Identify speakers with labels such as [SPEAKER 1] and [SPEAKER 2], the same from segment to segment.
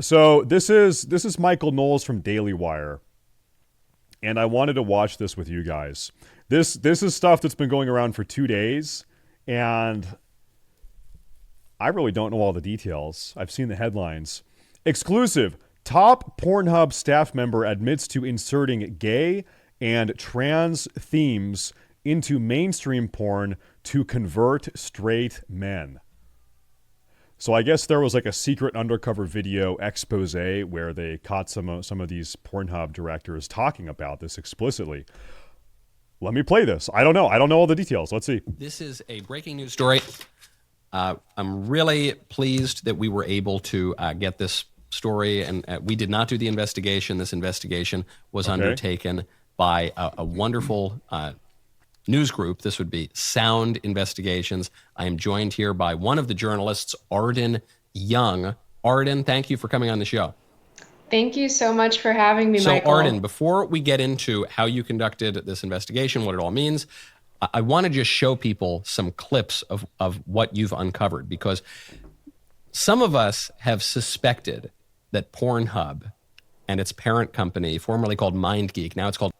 [SPEAKER 1] So this is Michael Knowles from Daily Wire, and I wanted to watch this with you guys. This is stuff that's been going around for 2 days, and I really don't know all the details. I've seen the headlines. Exclusive: top Pornhub staff member admits to inserting gay and trans themes into mainstream porn to convert straight men. So I guess there was like a secret undercover video expose where they caught some of these Pornhub directors talking about this explicitly. Let me play this. I don't know all the details. Let's see.
[SPEAKER 2] This is a breaking news story. I'm really pleased that we were able to get this story, and we did not do the investigation. This investigation was undertaken by a wonderful news group. This would be Sound Investigations. I am joined here by one of the journalists, Arden Young. Arden, thank you for coming on the show.
[SPEAKER 3] Thank you so much for having me, Michael.
[SPEAKER 2] So Arden, before we get into how you conducted this investigation, what it all means, I want to just show people some clips of what you've uncovered, because some of us have suspected that Pornhub and its parent company, formerly called MindGeek, now it's called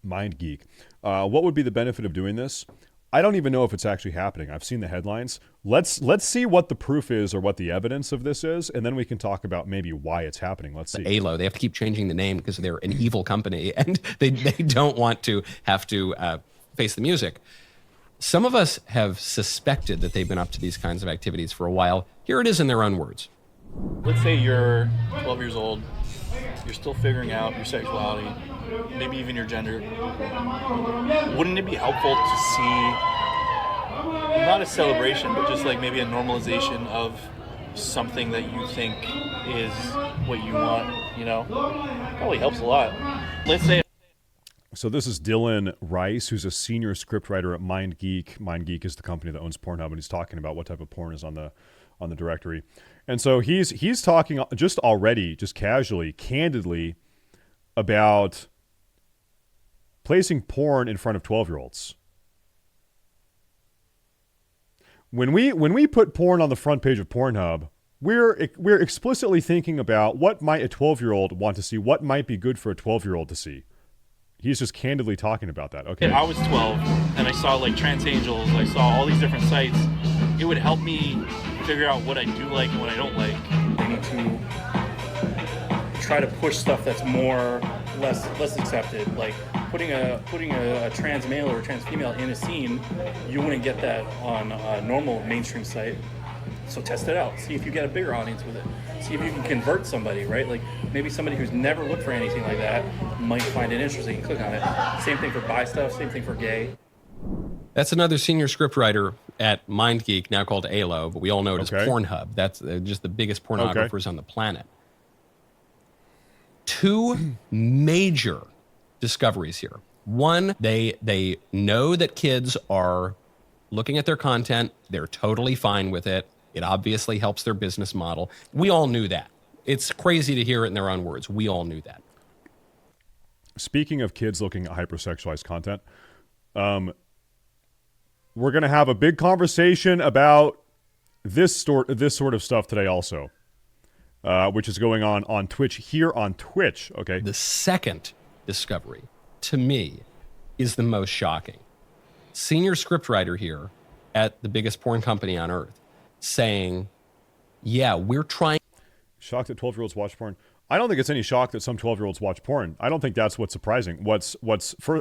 [SPEAKER 1] MindGeek. What would be the benefit of doing this? I don't even know if it's actually happening. I've seen the headlines. Let's see what the proof is or what the evidence of this is, and then we can talk about maybe why it's happening. Let's see.
[SPEAKER 2] ALO. They have to keep changing the name because they're an evil company, and they don't want to have to face the music. Some of us have suspected that they've been up to these kinds of activities for a while. Here it is in their own words.
[SPEAKER 4] Let's say you're 12 years old, you're still figuring out your sexuality, maybe even your gender. Wouldn't it be helpful to see, not a celebration, but just like maybe a normalization of something that you think is what you want, you know? Probably helps a lot. Let's say...
[SPEAKER 1] So this is Dylan Rice, who's a senior scriptwriter at MindGeek. MindGeek is the company that owns Pornhub, and he's talking about what type of porn is on the directory. And so he's talking just already, just casually, candidly, about placing porn in front of 12-year-olds. When we put porn on the front page of Pornhub, we're explicitly thinking about what might a 12-year-old want to see, what might be good for a 12-year-old to see. He's just candidly talking about that. Okay.
[SPEAKER 4] I was 12 and I saw like Trans Angels, I saw all these different sites. It would help me figure out what I do like and what I don't like. I need to try to push stuff that's less accepted. Like putting a trans male or a trans female in a scene, you wouldn't get that on a normal mainstream site. So test it out. See if you get a bigger audience with it. See if you can convert somebody, right? Like maybe somebody who's never looked for anything like that might find it interesting and click on it. Same thing for bi stuff, same thing for gay.
[SPEAKER 2] That's another senior scriptwriter at MindGeek, now called ALO, but we all know it as Pornhub. That's just the biggest pornographers on the planet. Two major discoveries here. One, they know that kids are looking at their content. They're totally fine with it. It obviously helps their business model. We all knew that. It's crazy to hear it in their own words. We all knew that.
[SPEAKER 1] Speaking of kids looking at hypersexualized content, we're going to have a big conversation about this sort of stuff today also, which is going on Twitch, here on Twitch, okay?
[SPEAKER 2] The second discovery, to me, is the most shocking. Senior scriptwriter here at the biggest porn company on earth saying, yeah, we're trying.
[SPEAKER 1] Shocked that 12-year-olds watch porn. I don't think it's any shock that some 12-year-olds watch porn. I don't think that's what's surprising.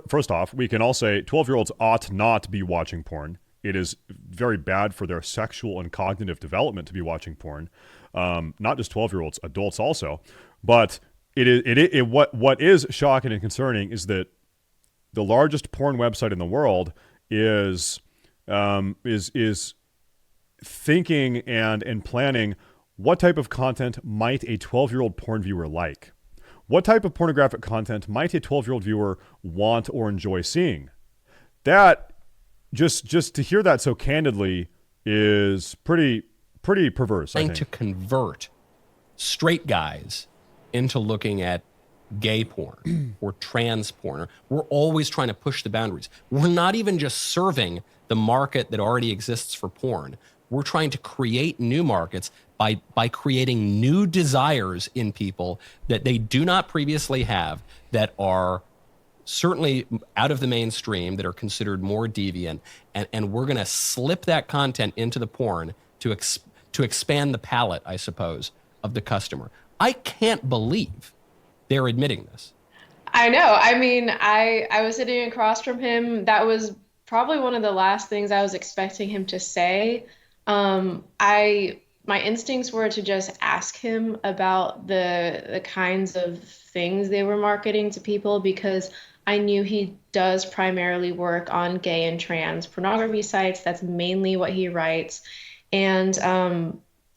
[SPEAKER 1] First off, we can all say 12-year-olds ought not be watching porn. It is very bad for their sexual and cognitive development to be watching porn. Not just 12-year-olds, adults also. But what is shocking and concerning is that the largest porn website in the world is thinking and planning what type of content might a 12-year-old porn viewer like. What type of pornographic content might a 12-year-old viewer want or enjoy seeing? That, just to hear that so candidly is pretty perverse, I think.
[SPEAKER 2] To convert straight guys into looking at gay porn or trans porn. We're always trying to push the boundaries. We're not even just serving the market that already exists for porn. We're trying to create new markets by creating new desires in people that they do not previously have, that are certainly out of the mainstream, that are considered more deviant. And we're going to slip that content into the porn to expand the palette, I suppose, of the customer. I can't believe they're admitting this.
[SPEAKER 3] I know. I mean, I was sitting across from him. That was probably one of the last things I was expecting him to say. My instincts were to just ask him about the kinds of things they were marketing to people, because I knew he does primarily work on gay and trans pornography sites. That's mainly what he writes. And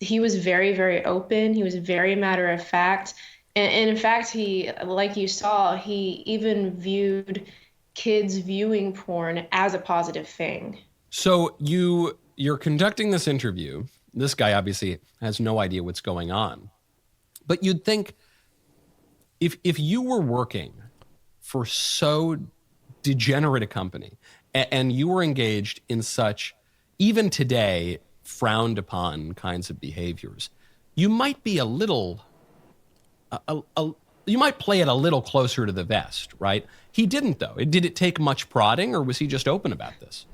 [SPEAKER 3] he was very, very open. He was very matter of fact. And in fact, he, like you saw, he even viewed kids viewing porn as a positive thing.
[SPEAKER 2] So you're conducting this interview. This guy obviously has no idea what's going on. But you'd think if you were working for so degenerate a company and you were engaged in such, even today, frowned upon kinds of behaviors, you might be you might play it a little closer to the vest, right? He didn't, though. Did it take much prodding, or was he just open about this?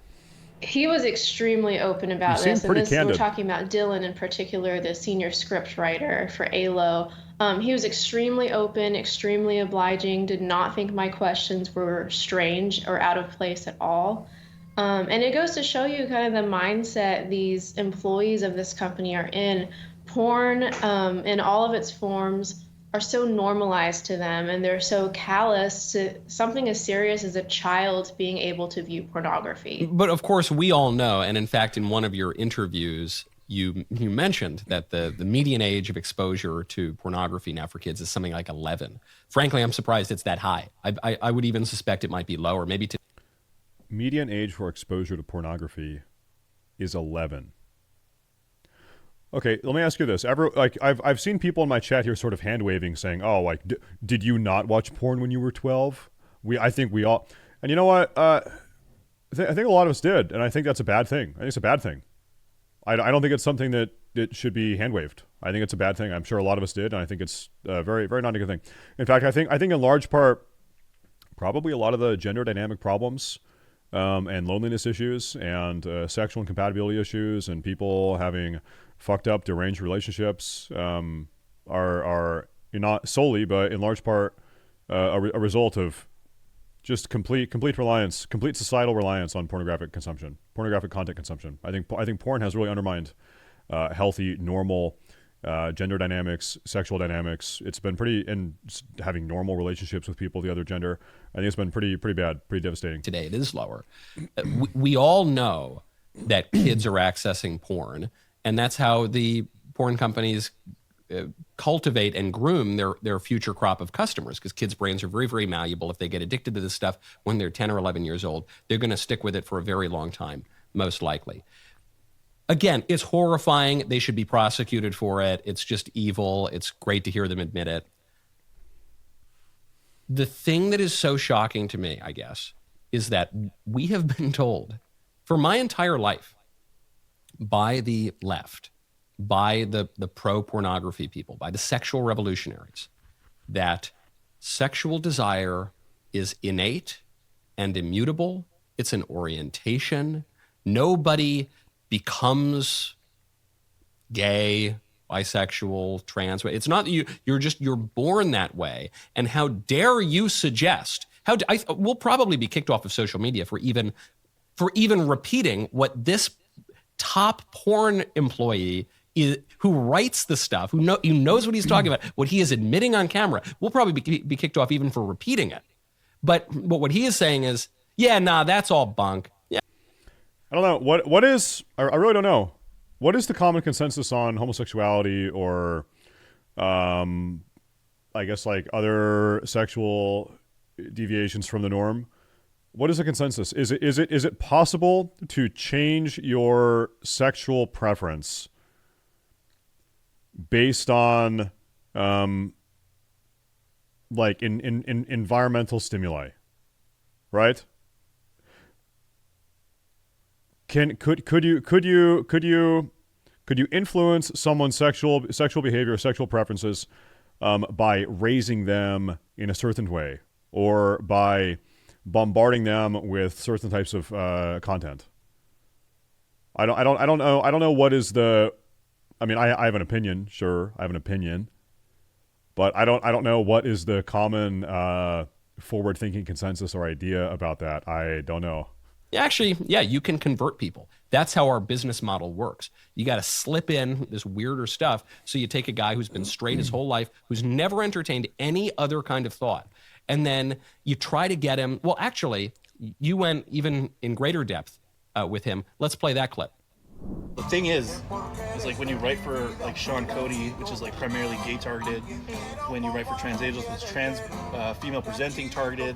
[SPEAKER 3] He was extremely open about this, and this we're talking about Dylan in particular, the senior script writer for ALO. He was extremely open, extremely obliging, did not think my questions were strange or out of place at all. And it goes to show you kind of the mindset these employees of this company are in. Porn, in all of its forms, are so normalized to them, and they're so callous to something as serious as a child being able to view pornography.
[SPEAKER 2] But of course, we all know, and in fact, in one of your interviews, you mentioned that the median age of exposure to pornography now for kids is something like 11. Frankly, I'm surprised it's that high. I would even suspect it might be lower, maybe to...
[SPEAKER 1] Median age for exposure to pornography is 11. Okay, let me ask you this. I've seen people in my chat here sort of hand waving, saying, "Oh, like, did you not watch porn when you were 12?" I think we all, and you know what? I think a lot of us did, and I think that's a bad thing. I think it's a bad thing. I don't think it's something that it should be hand waved. I think it's a bad thing. I'm sure a lot of us did, and I think it's very, very not a good thing. In fact, I think in large part, probably a lot of the gender dynamic problems and loneliness issues and sexual incompatibility issues and people having fucked up, deranged relationships are not solely, but in large part, a result of just complete reliance, complete societal reliance on pornographic content consumption. I think porn has really undermined healthy, normal gender dynamics, sexual dynamics. It's been and having normal relationships with people of the other gender. I think it's been pretty bad, pretty devastating.
[SPEAKER 2] Today it is lower. We all know that kids are accessing porn, and that's how the porn companies cultivate and groom their future crop of customers, because kids' brains are very, very malleable. If they get addicted to this stuff when they're 10 or 11 years old, they're going to stick with it for a very long time, most likely. Again, it's horrifying. They should be prosecuted for it. It's just evil. It's great to hear them admit it. The thing that is so shocking to me, I guess, is that we have been told for my entire life by the left, by the pro-pornography people, by the sexual revolutionaries, that sexual desire is innate and immutable. It's an orientation. Nobody becomes gay, bisexual, trans. It's not that you're born that way. And how dare you suggest? We'll probably be kicked off of social media for even repeating what this top porn employee who writes the stuff, who knows what he's talking about, what he is admitting on camera. We'll probably be kicked off even for repeating it. But what he is saying is, yeah, nah, that's all bunk. Yeah.
[SPEAKER 1] I don't know. What is, I really don't know. What is the common consensus on homosexuality or, I guess, like other sexual deviations from the norm? What is the consensus? Is it possible to change your sexual preference based on like in environmental stimuli, right? could you influence someone's sexual behavior, sexual preferences, by raising them in a certain way, or by bombarding them with certain types of content? I don't know what is the. I mean, I have an opinion. Sure, I have an opinion, but I don't know what is the common forward-thinking consensus or idea about that. I don't know.
[SPEAKER 2] Actually, yeah, you can convert people. That's how our business model works. You got to slip in this weirder stuff. So you take a guy who's been straight his whole life, who's never entertained any other kind of thought, and then you try to get him. Well, actually, you went even in greater depth with him. Let's play that clip.
[SPEAKER 4] The thing is like when you write for like Sean Cody, which is like primarily gay targeted, when you write for Trans Angels, which is trans female presenting targeted,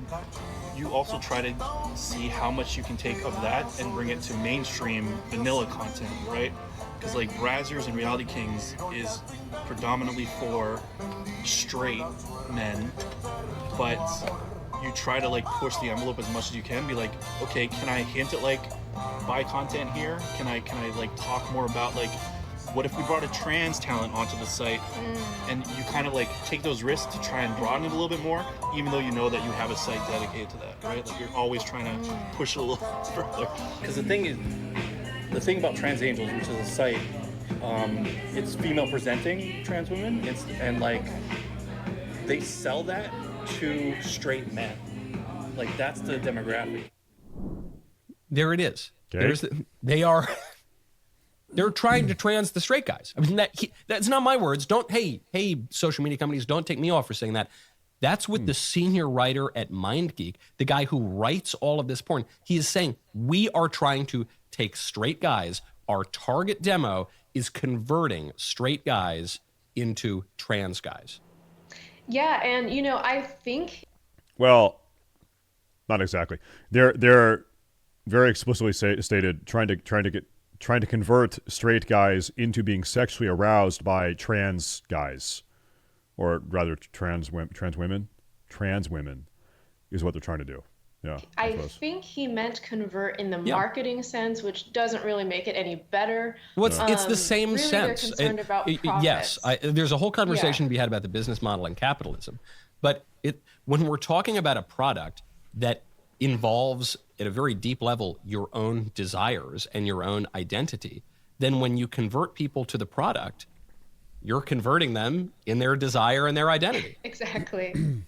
[SPEAKER 4] you also try to see how much you can take of that and bring it to mainstream vanilla content, right? Because like Brazzers and Reality Kings is predominantly for straight men, but you try to like push the envelope as much as you can. Be like, okay, can I hint at like bi content here? Can I like talk more about like, what if we brought a trans talent onto the site? And you kind of like take those risks to try and broaden it a little bit more, even though you know that you have a site dedicated to that, right? Like you're always trying to push it a little further. Because the thing about Trans Angels, which is a site, it's female presenting trans women, and like they sell that to straight men. Like that's the demographic.
[SPEAKER 2] There it is.
[SPEAKER 1] Okay.
[SPEAKER 2] They're trying to trans the straight guys. I mean, that's not my words. Hey, social media companies, don't take me off for saying that. That's what the senior writer at MindGeek, the guy who writes all of this porn, he is saying, we are trying to take straight guys. Our target demo is converting straight guys into trans guys.
[SPEAKER 3] Yeah, and I think.
[SPEAKER 1] Well, not exactly. They're very explicitly stated trying to convert straight guys into being sexually aroused by trans guys, or rather trans women is what they're trying to do. Yeah,
[SPEAKER 3] I think he meant convert in the marketing sense, which doesn't really make it any better.
[SPEAKER 2] Well, it's the same
[SPEAKER 3] really
[SPEAKER 2] sense.
[SPEAKER 3] They're concerned about profits.
[SPEAKER 2] Yes, there's a whole conversation to be had about the business model and capitalism. But when we're talking about a product that involves, at a very deep level, your own desires and your own identity, then when you convert people to the product, you're converting them in their desire and their identity.
[SPEAKER 3] Exactly.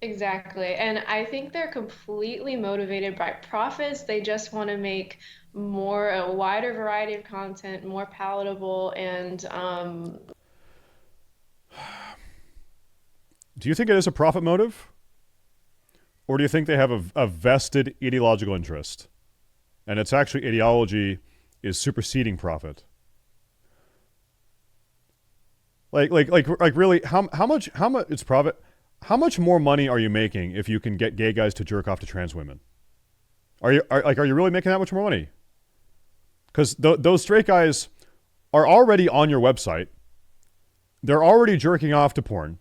[SPEAKER 3] Exactly. And I think they're completely motivated by profits. They just want to make a wider variety of content, more palatable, and
[SPEAKER 1] Do you think it is a profit motive? Or do you think they have a vested ideological interest? And it's actually ideology is superseding profit. Like really, how much it's profit? How much more money are you making if you can get gay guys to jerk off to trans women? Are you really making that much more money? Because those straight guys are already on your website. They're already jerking off to porn.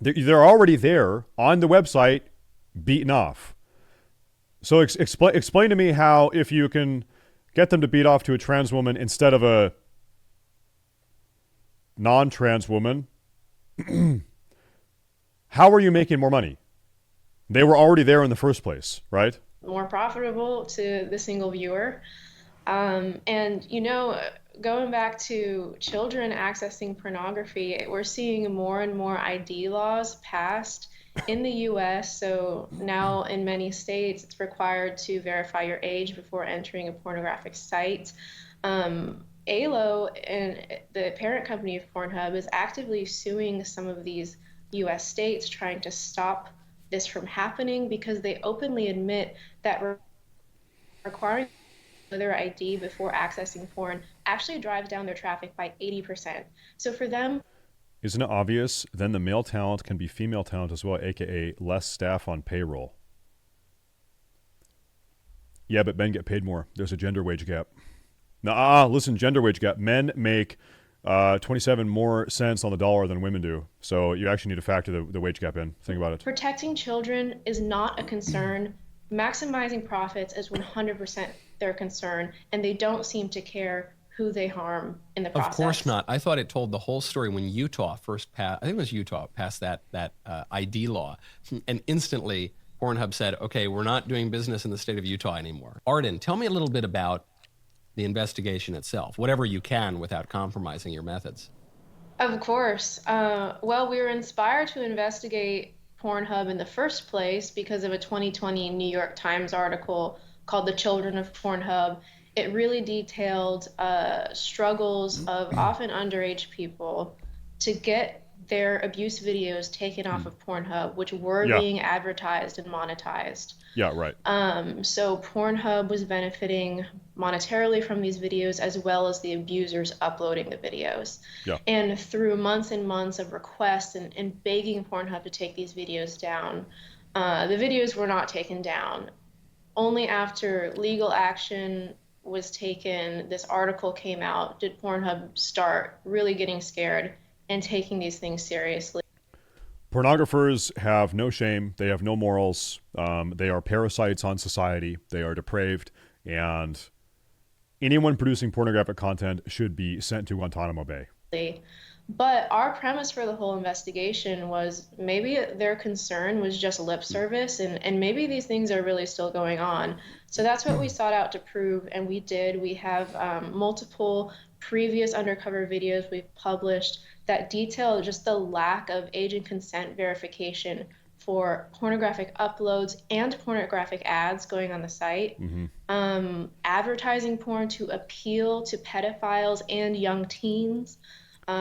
[SPEAKER 1] They're already there on the website, beaten off. So explain to me how, if you can get them to beat off to a trans woman instead of a non-trans woman, how are you making more money? They were already there in the first place, right?
[SPEAKER 3] More profitable to the single viewer. And, going back to children accessing pornography, we're seeing more and more ID laws passed in the U.S. So now in many states, it's required to verify your age before entering a pornographic site. ALO, and the parent company of Pornhub, is actively suing some of these U.S. states, trying to stop this from happening, because they openly admit that requiring their ID before accessing porn actually drives down their traffic by 80%. So for them...
[SPEAKER 1] Isn't it obvious? Then the male talent can be female talent as well, aka less staff on payroll. Yeah, but men get paid more. There's a gender wage gap. Listen, gender wage gap. Men make 27 more cents on the dollar than women do. So you actually need to factor the wage gap in. Think about it.
[SPEAKER 3] Protecting children is not a concern maximizing profits is 100% their concern, and they don't seem to care who they harm in the process.
[SPEAKER 2] Of course not. I thought it told the whole story when Utah first passed, I think it was Utah, passed that ID law. And instantly, Pornhub said, okay, we're not doing business in the state of Utah anymore. Arden, tell me a little bit about the investigation itself, whatever you can without compromising your methods.
[SPEAKER 3] Of course. Well, we were inspired to investigate Pornhub in the first place because of a 2020 New York Times article called The Children of Pornhub. It really detailed struggles of often underage people to get their abuse videos taken off of Pornhub, which were being advertised and monetized.
[SPEAKER 1] Yeah, right.
[SPEAKER 3] So Pornhub was benefiting monetarily from these videos as well as the abusers uploading the videos.
[SPEAKER 1] Yeah.
[SPEAKER 3] And through months and months of requests and begging Pornhub to take these videos down, the videos were not taken down. Only after legal action was taken, this article came out, did Pornhub start really getting scared and taking these things seriously.
[SPEAKER 1] Pornographers have no shame. They have no morals. They are parasites on society. They are depraved. And anyone producing pornographic content should be sent to Guantanamo Bay.
[SPEAKER 3] But our premise for the whole investigation was maybe their concern was just lip service, and maybe these things are really still going on. So that's what we sought out to prove, and we did. We have multiple previous undercover videos we've published that detail just the lack of age and consent verification for pornographic uploads and pornographic ads going on the site, advertising porn to appeal to pedophiles and young teens.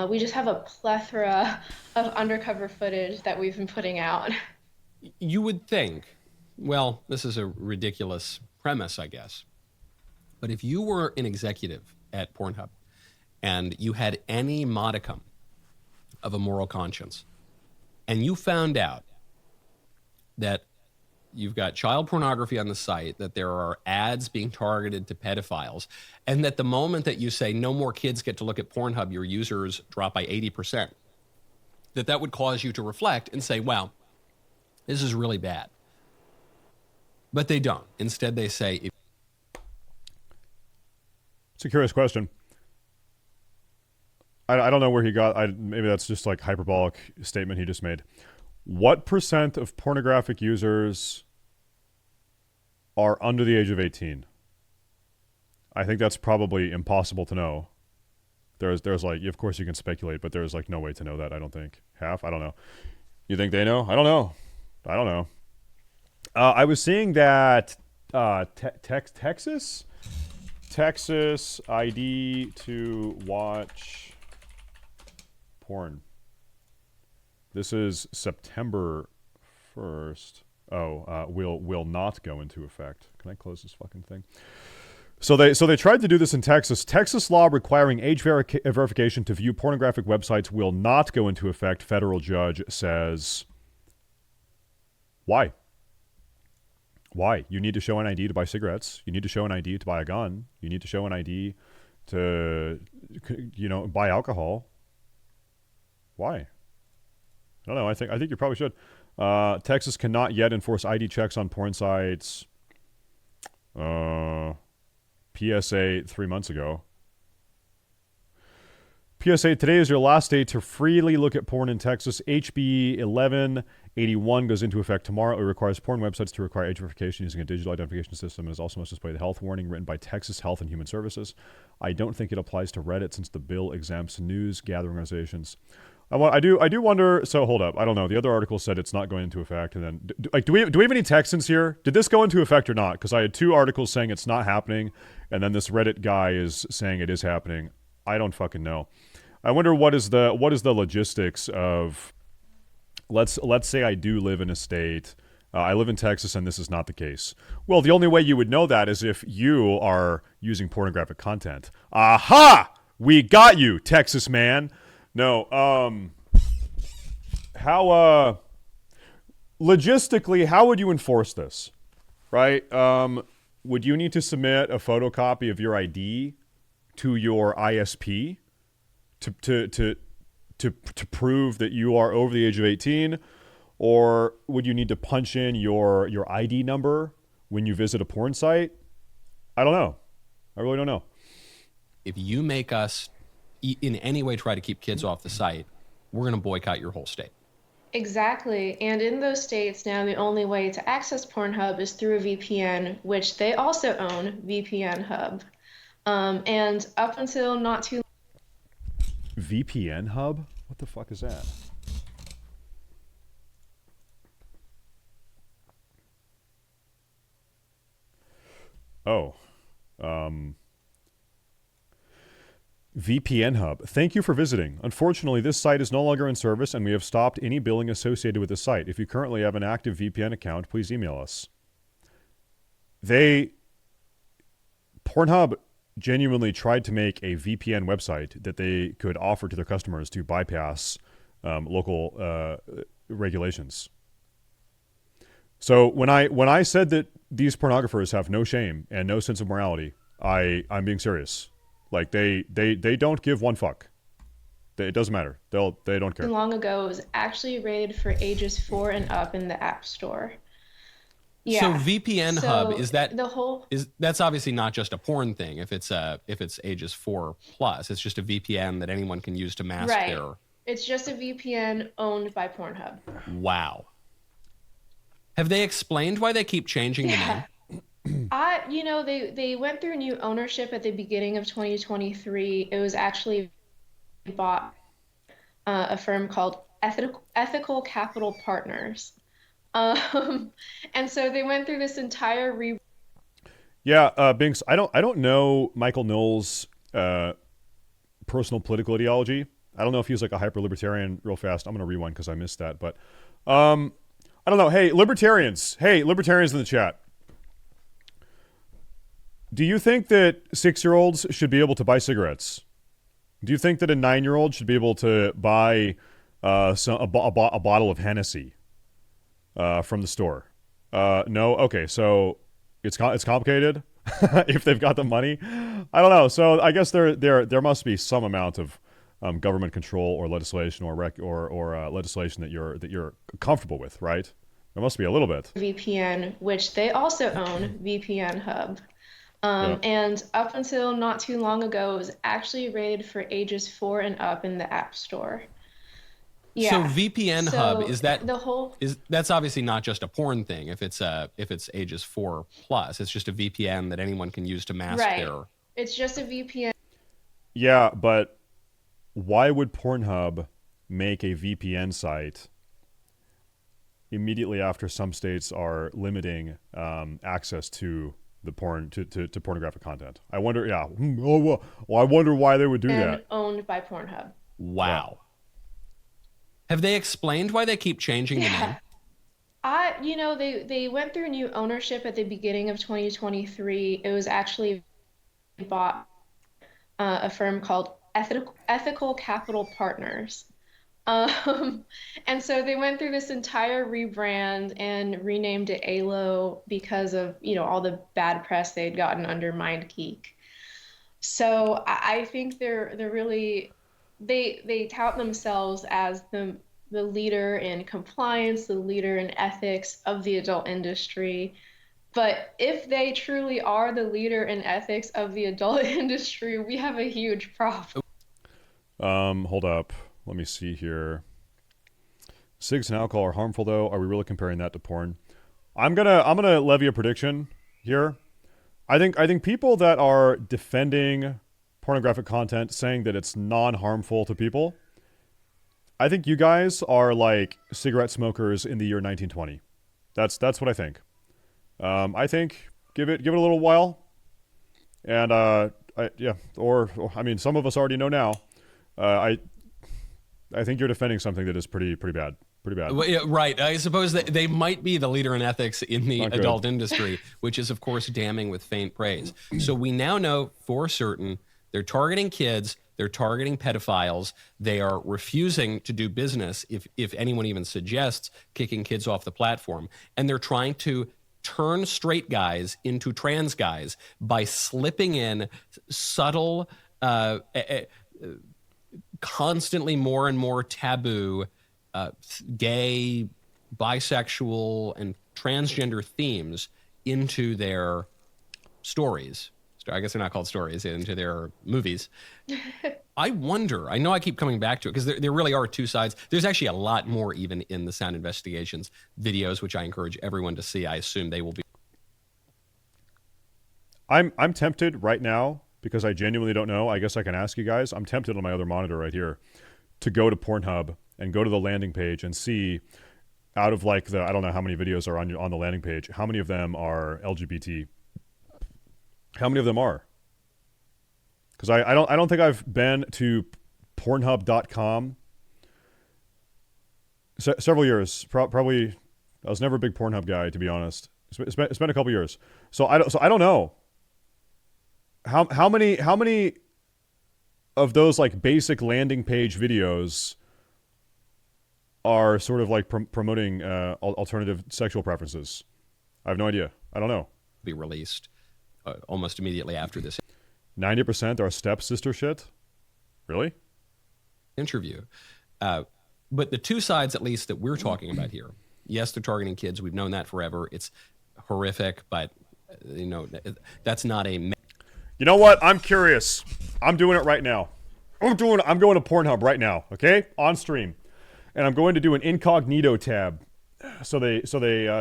[SPEAKER 3] We just have a plethora of undercover footage that we've been putting out.
[SPEAKER 2] You would think, well, this is a ridiculous premise, I guess, but if you were an executive at Pornhub and you had any modicum of a moral conscience, and you found out that you've got child pornography on the site, that there are ads being targeted to pedophiles, and that the moment that you say no more kids get to look at Pornhub, your users drop by 80%, that would cause you to reflect and say, wow, this is really bad. But they don't. Instead, they say...
[SPEAKER 1] It's a curious question. I don't know where he got... maybe that's just like hyperbolic statement he just made. What % of pornographic users are under the age of 18? I think that's probably impossible to know. There's like, of course you can speculate, but there's like no way to know that, I don't think. Half? I don't know. You think they know? I don't know. I was seeing that Texas ID to watch porn. This is September 1st. Will not go into effect. Can I close this fucking thing? So they tried to do this in Texas. Texas law requiring age verification to view pornographic websites will not go into effect. Federal judge says, why? Why? You need to show an ID to buy cigarettes. You need to show an ID to buy a gun. You need to show an ID to, buy alcohol. Why? I don't know. I think you probably should. Texas cannot yet enforce ID checks on porn sites. PSA 3 months ago. PSA, today is your last day to freely look at porn in Texas. HB 1181 goes into effect tomorrow. It requires porn websites to require age verification using a digital identification system and is also must display the health warning written by Texas Health and Human Services. I don't think it applies to Reddit since the bill exempts news gathering organizations. I do wonder. So hold up. I don't know. The other article said it's not going into effect, and then do we have any Texans here? Did this go into effect or not? Because I had two articles saying it's not happening, and then this Reddit guy is saying it is happening. I don't fucking know. I wonder what is the logistics of. Let's say I do live in a state. I live in Texas, and this is not the case. Well, the only way you would know that is if you are using pornographic content. Aha! We got you, Texas man. No, how, logistically, how would you enforce this, right? Would you need to submit a photocopy of your ID to your ISP to prove that you are over the age of 18? Or would you need to punch in your ID number when you visit a porn site, I don't know. I really don't know.
[SPEAKER 2] If you make us in any way try to keep kids off the site, we're going to boycott your whole state.
[SPEAKER 3] Exactly. And in those states now, the only way to access Pornhub is through a VPN, which they also own, VPN Hub. And up until not too
[SPEAKER 1] VPN Hub? What the fuck is that? Oh. VPN Hub. Thank you for visiting. Unfortunately, this site is no longer in service and we have stopped any billing associated with the site. If you currently have an active VPN account, please email us. Pornhub genuinely tried to make a VPN website that they could offer to their customers to bypass local regulations. So when I said that these pornographers have no shame and no sense of morality, I'm being serious. Like they don't give one fuck. It doesn't matter. They don't care.
[SPEAKER 3] long ago, it was actually rated for ages 4 and up in the App Store. Yeah.
[SPEAKER 2] So VPN Hub, is that
[SPEAKER 3] the whole?
[SPEAKER 2] That's obviously not just a porn thing. If it's ages 4 plus, it's just a VPN that anyone can use to mask their.
[SPEAKER 3] It's just a VPN owned by Pornhub.
[SPEAKER 2] Wow. Have they explained why they keep changing the name?
[SPEAKER 3] They went through new ownership at the beginning of 2023. It was actually bought a firm called Ethical Capital Partners. And so they went through this entire
[SPEAKER 1] Binks, I don't know Michael Knowles' personal political ideology. I don't know if he's like a hyper-libertarian real fast. I'm going to rewind because I missed that. But I don't know. Hey, libertarians in the chat. Do you think that 6-year-olds should be able to buy cigarettes? Do you think that a 9-year-old should be able to buy a bottle of Hennessy from the store? No? Okay, so it's complicated if they've got the money. I don't know. So I guess there must be some amount of government control or legislation or legislation that you're comfortable with, right? There must be a little bit.
[SPEAKER 3] VPN, which they also own, VPN Hub. And up until not too long ago, it was actually rated for ages 4 and up in the App Store. Yeah.
[SPEAKER 2] So VPN Hub, is that
[SPEAKER 3] the whole?
[SPEAKER 2] That's obviously not just a porn thing. If it's ages 4 plus, it's just a VPN that anyone can use to mask their.
[SPEAKER 3] It's just a VPN.
[SPEAKER 1] Yeah, but why would Pornhub make a VPN site immediately after some states are limiting access to the to pornographic content? I wonder. Yeah. Well, I wonder why they would do that.
[SPEAKER 3] Owned by Pornhub.
[SPEAKER 2] Wow. Yeah. Have they explained why they keep changing the name?
[SPEAKER 3] They went through new ownership at the beginning of 2023. It was actually bought a firm called Ethical Capital Partners. And so they went through this entire rebrand and renamed it ALO because of, all the bad press they'd gotten under MindGeek. So I think they're really, they tout themselves as the leader in compliance, the leader in ethics of the adult industry. But if they truly are the leader in ethics of the adult industry, we have a huge problem.
[SPEAKER 1] Hold up. Let me see here. Cigs and alcohol are harmful, though. Are we really comparing that to porn? I'm gonna levy a prediction here. I think people that are defending pornographic content, saying that it's non-harmful to people, I think you guys are like cigarette smokers in the year 1920. That's what I think. I think give it a little while, and some of us already know now. I think you're defending something that is pretty bad. Pretty bad.
[SPEAKER 2] Well, yeah, right. I suppose that they might be the leader in ethics in the adult industry, which is, of course, damning with faint praise. So we now know for certain they're targeting kids. They're targeting pedophiles. They are refusing to do business if anyone even suggests kicking kids off the platform. And they're trying to turn straight guys into trans guys by slipping in subtle, constantly more and more taboo gay, bisexual, and transgender themes into their stories. I guess they're not called stories, into their movies. I wonder, I know I keep coming back to it because there really are two sides. There's actually a lot more even in the Sound Investigations videos, which I encourage everyone to see. I assume they will be.
[SPEAKER 1] I'm tempted right now because I genuinely don't know. I guess I can ask you guys. I'm tempted on my other monitor right here to go to Pornhub and go to the landing page and see out of like I don't know how many videos are on the landing page, how many of them are LGBT. How many of them are? Because I don't think I've been to Pornhub.com several years. Probably I was never a big Pornhub guy, to be honest. It's been a couple years. So I don't know. How many of those like basic landing page videos are sort of like promoting alternative sexual preferences? I have no idea. I don't know.
[SPEAKER 2] Be released almost immediately after this
[SPEAKER 1] 90% are stepsister shit? Really?
[SPEAKER 2] Interview. But the two sides, at least, that we're talking about here, yes, they're targeting kids. We've known that forever. It's horrific, but, that's not a...
[SPEAKER 1] You know what? I'm curious. I'm doing it right now. I'm going to Pornhub right now, okay? On stream. And I'm going to do an incognito tab. So they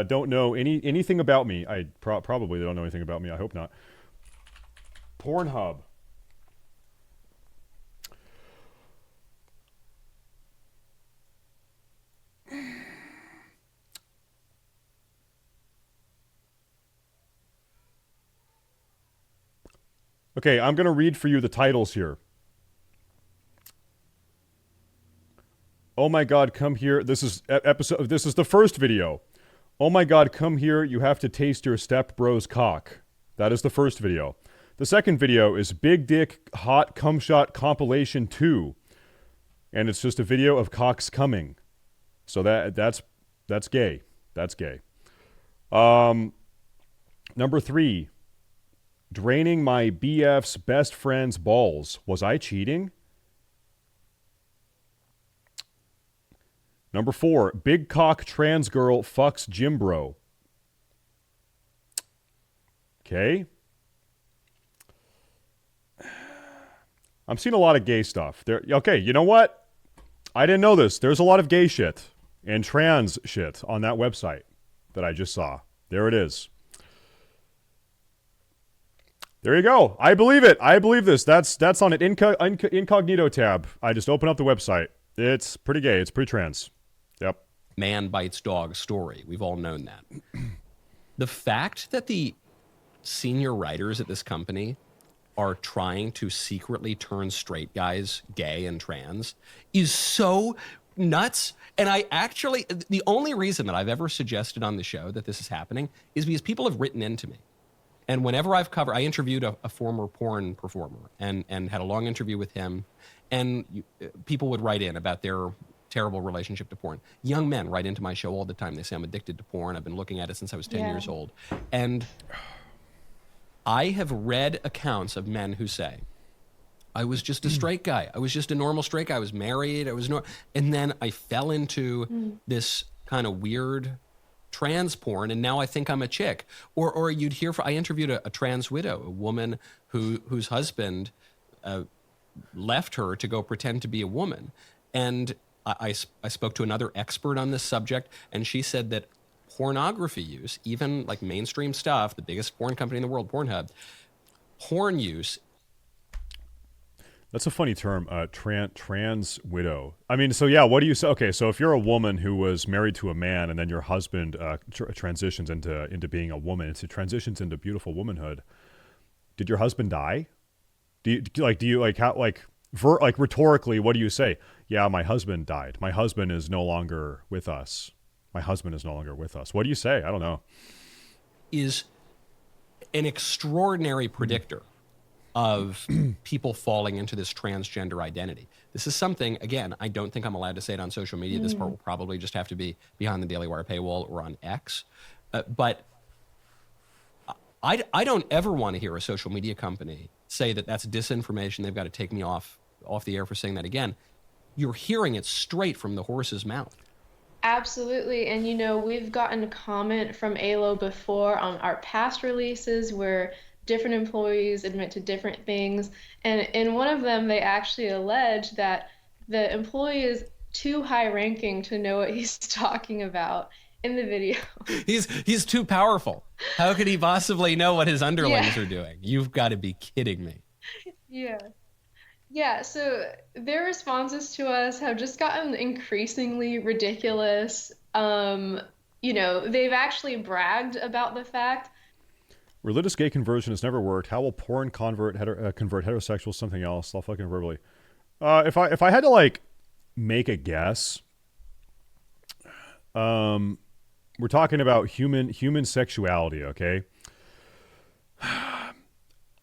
[SPEAKER 1] don't know anything about me. Probably they don't know anything about me. I hope not. Pornhub. Okay, I'm going to read for you the titles here. Oh my God, come here. This is the first video. Oh my God, come here. You have to taste your stepbro's cock. That is the first video. The second video is Big Dick Hot Cum Shot Compilation 2. And it's just a video of cocks coming. So that's gay. That's gay. Number 3. Draining my BF's best friend's balls. Was I cheating? Number 4, big cock trans girl fucks gym bro. Okay. I'm seeing a lot of gay stuff. Okay, you know what? I didn't know this. There's a lot of gay shit and trans shit on that website that I just saw. There it is. There you go. I believe it. I believe this. That's on an incognito tab. I just open up the website. It's pretty gay. It's pretty trans. Yep.
[SPEAKER 2] Man bites dog story. We've all known that. The fact that the senior writers at this company are trying to secretly turn straight guys gay and trans is so nuts. And the only reason that I've ever suggested on the show that this is happening is because people have written into me. And whenever I interviewed a former porn performer and had a long interview with him, and people would write in about their terrible relationship to porn. Young men write into my show all the time. They say, I'm addicted to porn. I've been looking at it since I was 10 years old. And I have read accounts of men who say, I was just a straight guy. I was just a normal straight guy. I was married. And then I fell into this kind of weird trans porn, and now I think I'm a chick. Or you'd hear, I interviewed a trans widow, a woman whose husband left her to go pretend to be a woman. And I spoke to another expert on this subject, and she said that pornography use, even like mainstream stuff, the biggest porn company in the world, Pornhub, porn use.
[SPEAKER 1] That's a funny term, trans widow. I mean, so yeah, what do you say? Okay, so if you're a woman who was married to a man and then your husband transitions into being a woman, transitions into beautiful womanhood, did your husband die? Rhetorically, what do you say? Yeah, my husband died. My husband is no longer with us. My husband is no longer with us. What do you say? I don't know.
[SPEAKER 2] Is an extraordinary predictor of people falling into this transgender identity. This is something, again, I don't think I'm allowed to say it on social media. This part will probably just have to be behind the Daily Wire paywall or on X. But I don't ever want to hear a social media company say that that's disinformation. They've got to take me off the air for saying that again. You're hearing it straight from the horse's mouth.
[SPEAKER 3] Absolutely. And we've gotten a comment from ALO before on our past releases where different employees admit to different things. And in one of them, they actually allege that the employee is too high ranking to know what he's talking about in the video.
[SPEAKER 2] He's too powerful. How could he possibly know what his underlings
[SPEAKER 3] Yeah.
[SPEAKER 2] are doing? You've got to be kidding me.
[SPEAKER 3] Yeah. Yeah, so their responses to us have just gotten increasingly ridiculous. They've actually bragged about the fact.
[SPEAKER 1] Religious gay conversion has never worked. How will porn convert heterosexuals something else? I'll fucking verbally. If I had to like make a guess, we're talking about human sexuality, okay?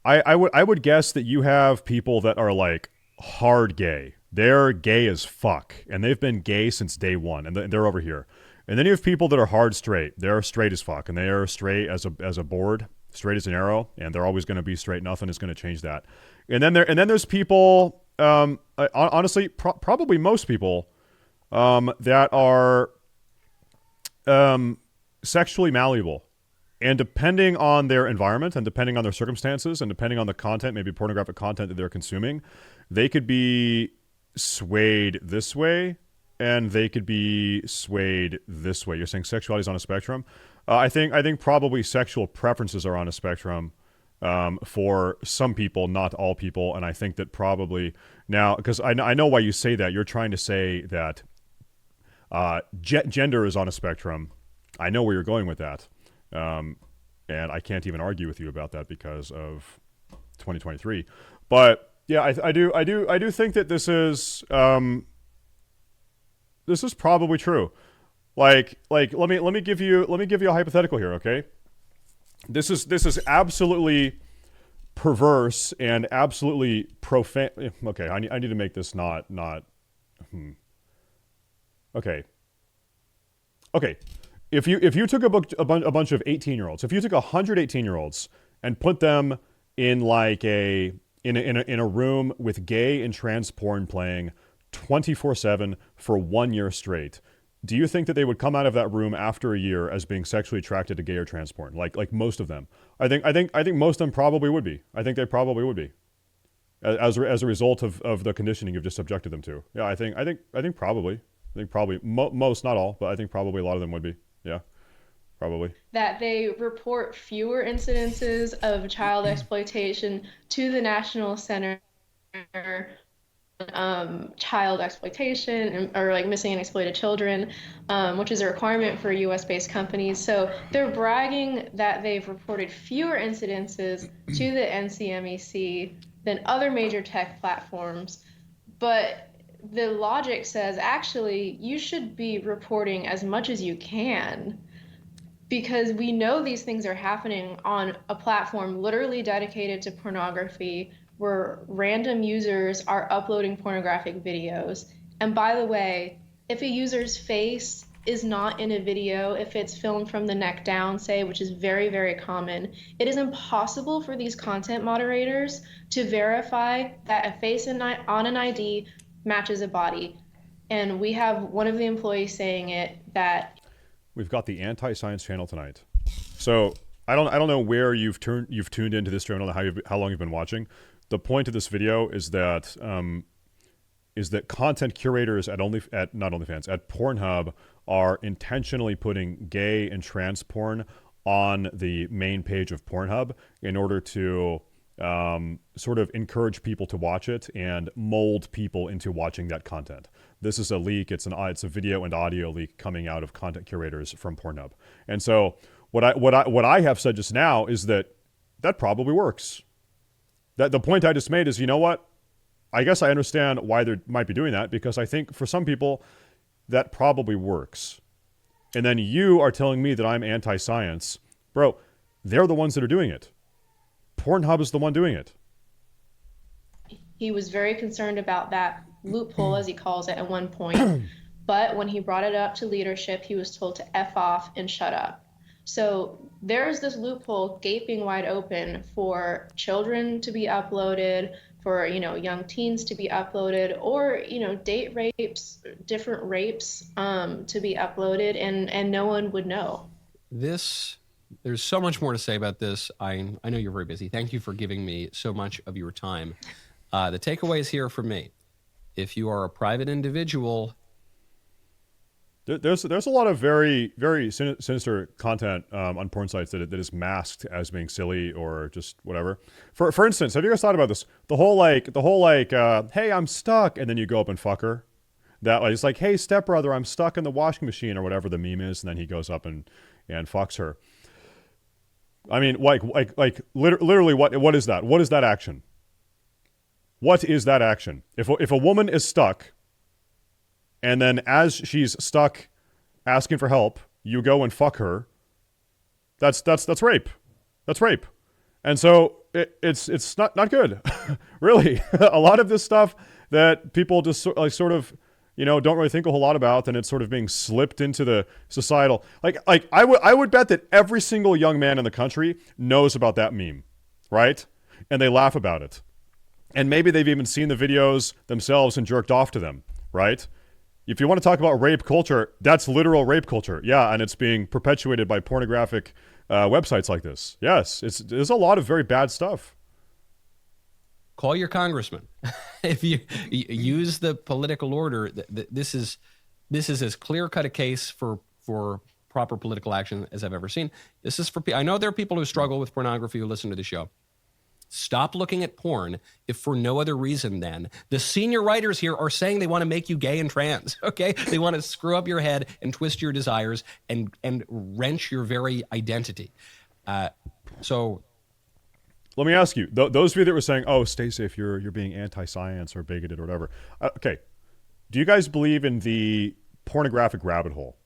[SPEAKER 1] I would guess that you have people that are like hard gay. They're gay as fuck, and they've been gay since day one, and they're over here. And then you have people that are hard straight. They're straight as fuck, and they are straight as a board, straight as an arrow, and they're always going to be straight. Nothing is going to change that. And then there's people, honestly, probably most people, that are sexually malleable. And depending on their environment and depending on their circumstances and depending on the content, maybe pornographic content that they're consuming, they could be swayed this way and they could be swayed this way. You're saying sexuality is on a spectrum? I think probably sexual preferences are on a spectrum for some people, not all people. And I think that probably now, because I know why you say that. You're trying to say that gender is on a spectrum. I know where you're going with that. And I can't even argue with you about that because of 2023. But yeah, I do think that this is probably true. Like let me give you a hypothetical here, okay? This is absolutely perverse and absolutely profane. Okay, I need to make this not. Okay. If you took a bunch of 18-year-olds, if you took 100 18-year-olds and put them in like in a room with gay and trans porn playing 24/7 for 1 year straight, do you think that they would come out of that room after a year as being sexually attracted to gay or trans porn? Like most of them, I think most of them probably would be. I think they probably would be, as a result of the conditioning you've just subjected them to. Yeah, I think probably. I think probably most, not all, but I think probably a lot of them would be. Yeah, probably.
[SPEAKER 3] That they report fewer incidences of child exploitation to the National Center child exploitation or like missing and exploited children, which is a requirement for US-based companies. So they're bragging that they've reported fewer incidences to the NCMEC than other major tech platforms. But the logic says actually you should be reporting as much as you can because we know these things are happening on a platform literally dedicated to pornography where random users are uploading pornographic videos. And by the way, if a user's face is not in a video, if it's filmed from the neck down, say, which is very, very common, it is impossible for these content moderators to verify that a face on an ID matches a body. And we have one of the employees saying it that
[SPEAKER 1] we've got the anti-science channel tonight. So I don't know where you've tuned into this stream. I don't know how long you've been watching. The point of this video is that content curators at Pornhub are intentionally putting gay and trans porn on the main page of Pornhub in order to sort of encourage people to watch it and mold people into watching that content. This is a leak. It's a video and audio leak coming out of content curators from Pornhub. And so what I have said just now is that probably works. That the point I just made is, you know what? I guess I understand why they might be doing that, because I think for some people that probably works. And then you are telling me that I'm anti-science. Bro, they're the ones that are doing it. Pornhub is the one doing it.
[SPEAKER 3] He was very concerned about that loophole, as he calls it, at one point. But when he brought it up to leadership, he was told to F off and shut up. So there's this loophole gaping wide open for children to be uploaded, for, young teens to be uploaded, or, date rapes, different rapes to be uploaded, and no one would know.
[SPEAKER 2] There's so much more to say about this. I know you're very busy. Thank you for giving me so much of your time. The takeaways here for me: if you are a private individual,
[SPEAKER 1] there's a lot of very, very sinister content on porn sites that is masked as being silly or just whatever. For instance, have you guys thought about this? The whole hey, I'm stuck, and then you go up and fuck her. That it's like, hey, stepbrother, I'm stuck in the washing machine, or whatever the meme is, and then he goes up and fucks her. I mean, literally, what is that? What is that action? What is that action? If a woman is stuck, and then as she's stuck, asking for help, you go and fuck her, that's rape. That's rape. And so it's not good, really. A lot of this stuff that people just sort of don't really think a whole lot about, and it's sort of being slipped into the societal. I would bet that every single young man in the country knows about that meme, right? And they laugh about it. And maybe they've even seen the videos themselves and jerked off to them, right? If you want to talk about rape culture, that's literal rape culture. Yeah, and it's being perpetuated by pornographic websites like this. Yes, there's a lot of very bad stuff.
[SPEAKER 2] Call your congressman. If you use the political order, this is as clear-cut a case for proper political action as I've ever seen. This is for I know there are people who struggle with pornography who listen to the show. Stop looking at porn if for no other reason than the senior writers here are saying they want to make you gay and trans, okay? They want to screw up your head and twist your desires and wrench your very identity. So
[SPEAKER 1] let me ask you, those of you that were saying, oh, stay safe, you're being anti-science or bigoted or whatever. Okay, do you guys believe in the pornographic rabbit hole,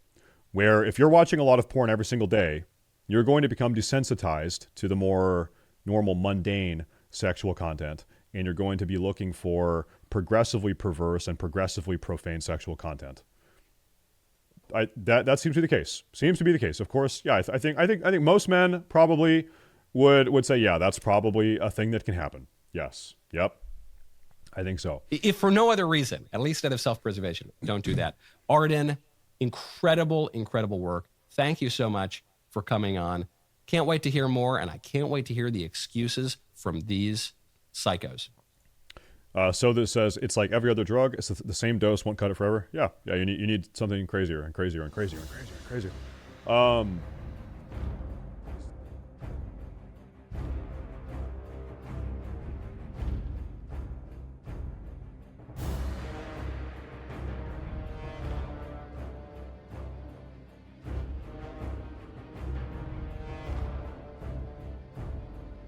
[SPEAKER 1] where if you're watching a lot of porn every single day, you're going to become desensitized to the more normal, mundane sexual content, and you're going to be looking for progressively perverse and progressively profane sexual content? That seems to be the case. Seems to be the case. Of course, yeah. I think most men probably would say, yeah, that's probably a thing that can happen. Yes. Yep. I think so.
[SPEAKER 2] If for no other reason, at least out of self-preservation, don't do that. Arden, incredible work. Thank you so much for coming on. Can't wait to hear more, and I can't wait to hear the excuses from these psychos.
[SPEAKER 1] So this says, it's like every other drug. It's the same dose, won't cut it forever. Yeah. You need something crazier and crazier and crazier and crazier and crazier.